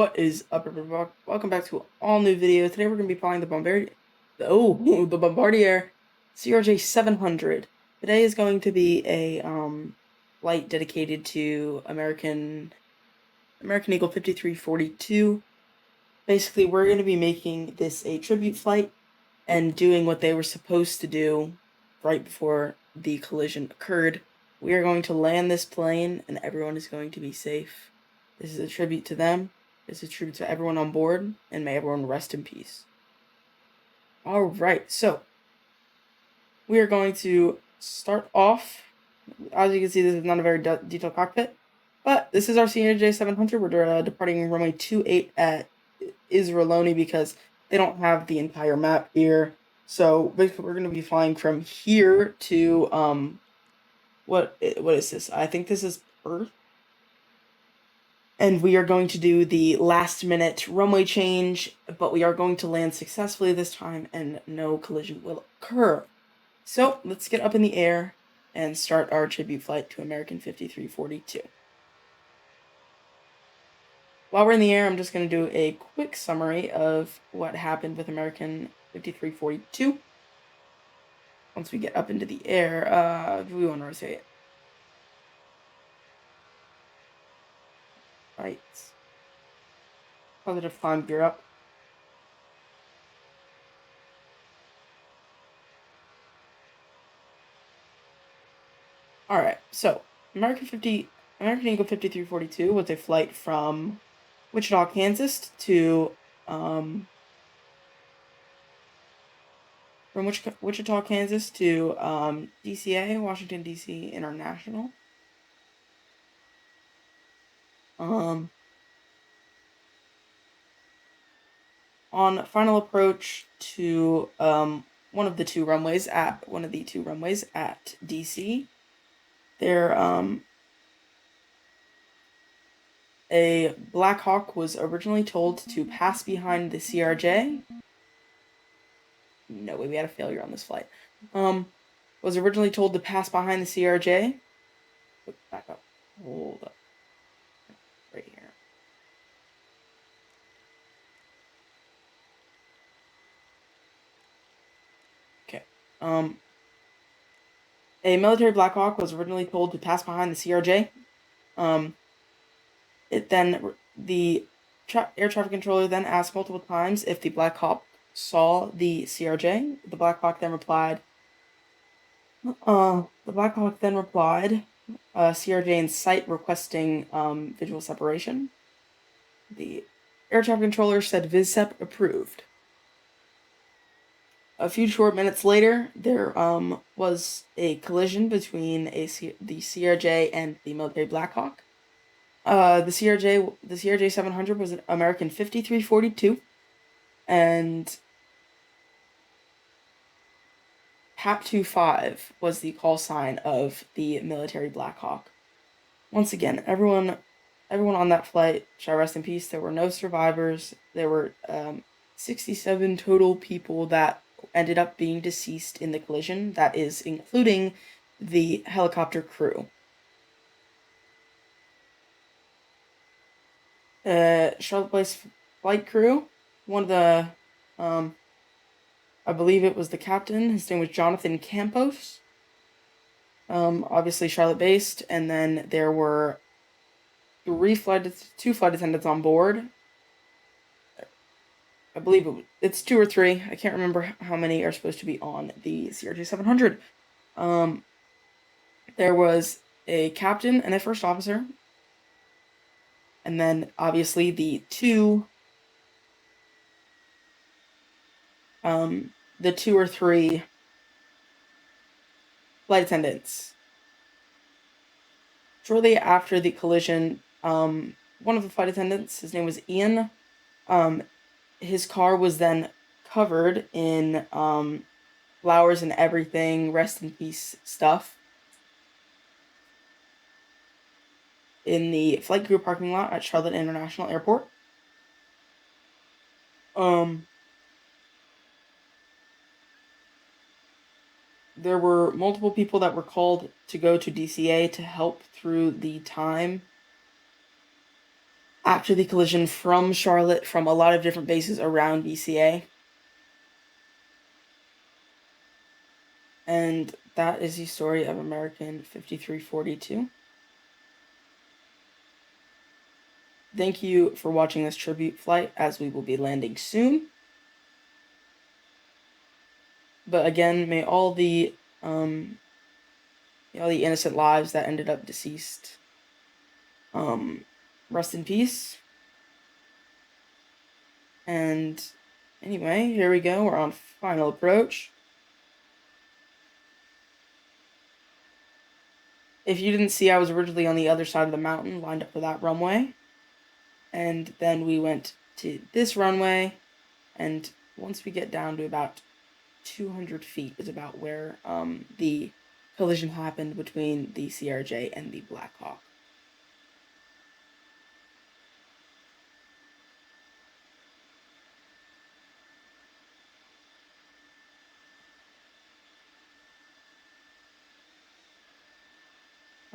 What is up, everyone? Welcome back to an all-new video. Today we're going to be flying the the Bombardier CRJ 700. Today is going to be a flight dedicated to American Eagle 5342. Basically, we're going to be making this a tribute flight and doing what they were supposed to do right before the collision occurred. We are going to land this plane, and everyone is going to be safe. This is a tribute to them. This is a tribute to everyone on board, and may everyone rest in peace. Alright, so we are going to start off. As you can see, this is not a very detailed cockpit, but this is our CRJ 700. We're departing runway 28 at Israeloni because they don't have the entire map here. So basically, we're going to be flying from here to what is this? I think this is Perth. And we are going to do the last-minute runway change, but we are going to land successfully this time, and no collision will occur. So, let's get up in the air and start our tribute flight to American 5342. While we're in the air, I'm just going to do a quick summary of what happened with American 5342. Once we get up into the air, do we want to rotate it? Right. Positive climb gear up. Alright, so American Eagle 5342 was a flight from Wichita, Kansas to Wichita, Kansas to DCA, Washington DC International. On final approach to one of the two runways at DC, there a Black Hawk was originally told to pass behind the CRJ. No way, we had a failure on this flight. Was originally told to pass behind the CRJ. Back up. Hold up. Right here. Okay. A military Black Hawk was originally told to pass behind the CRJ. The air traffic controller then asked multiple times if the Black Hawk saw the CRJ. The Black Hawk then replied, CRJ in sight requesting visual separation. The air traffic controller said VisSep approved. A few short minutes later, there was a collision between the CRJ and the military Black Hawk. The CRJ 700 was an American 5342, and PAP 25 was the call sign of the military Black Hawk. Once again, everyone on that flight shall rest in peace. There were no survivors. There were 67 total people that ended up being deceased in the collision. That is including the helicopter crew. Charlotte-based flight crew, one of the, I believe it was the captain. His name was Jonathan Campos. Obviously Charlotte-based, and then there were two flight attendants on board. I believe it's 2 or 3. I can't remember how many are supposed to be on the CRJ 700. There was a captain and a first officer. And then, obviously, the two or three flight attendants. Shortly after the collision, one of the flight attendants, his name was Ian, his car was then covered in flowers and everything, rest in peace stuff, in the flight crew parking lot at Charlotte International Airport. There were multiple people that were called to go to DCA to help through the time after the collision from Charlotte from a lot of different bases around BCA. And that is the story of American 5342. Thank you for watching this tribute flight, as we will be landing soon. But again, may all the innocent lives that ended up deceased rest in peace. And anyway, here we go. We're on final approach. If you didn't see, I was originally on the other side of the mountain, lined up for that runway. And then we went to this runway, and once we get down to about 200 feet is about where the collision happened between the CRJ and the Black Hawk.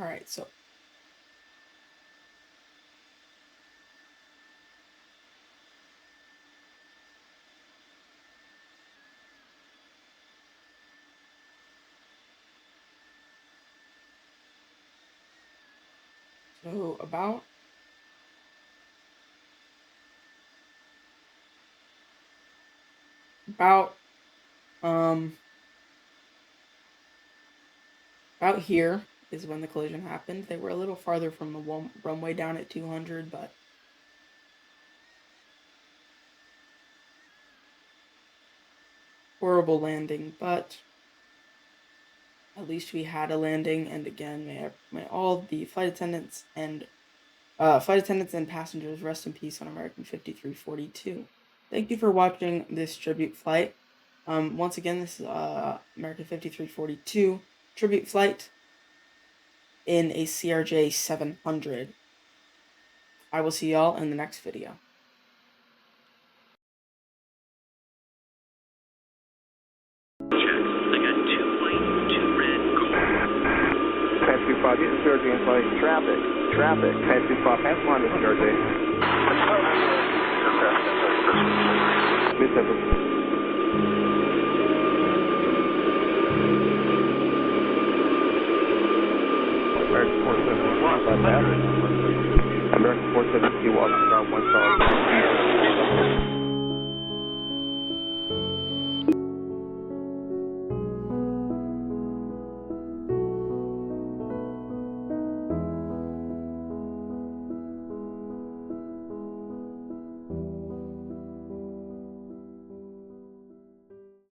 All right, so about here is when the collision happened. They were a little farther from the runway down at 200, but horrible landing, but at least we had a landing. And again, may all the flight attendants and passengers rest in peace on American 5342. Thank you for watching this tribute flight. Once again, this is American 5342 tribute flight in a CRJ 700. I will see y'all in the next video. Get CRJ in flight. Traffic. Pass 25. Pass one to CRJ. Mid-7. American 471. American 472. Walk about 1 star.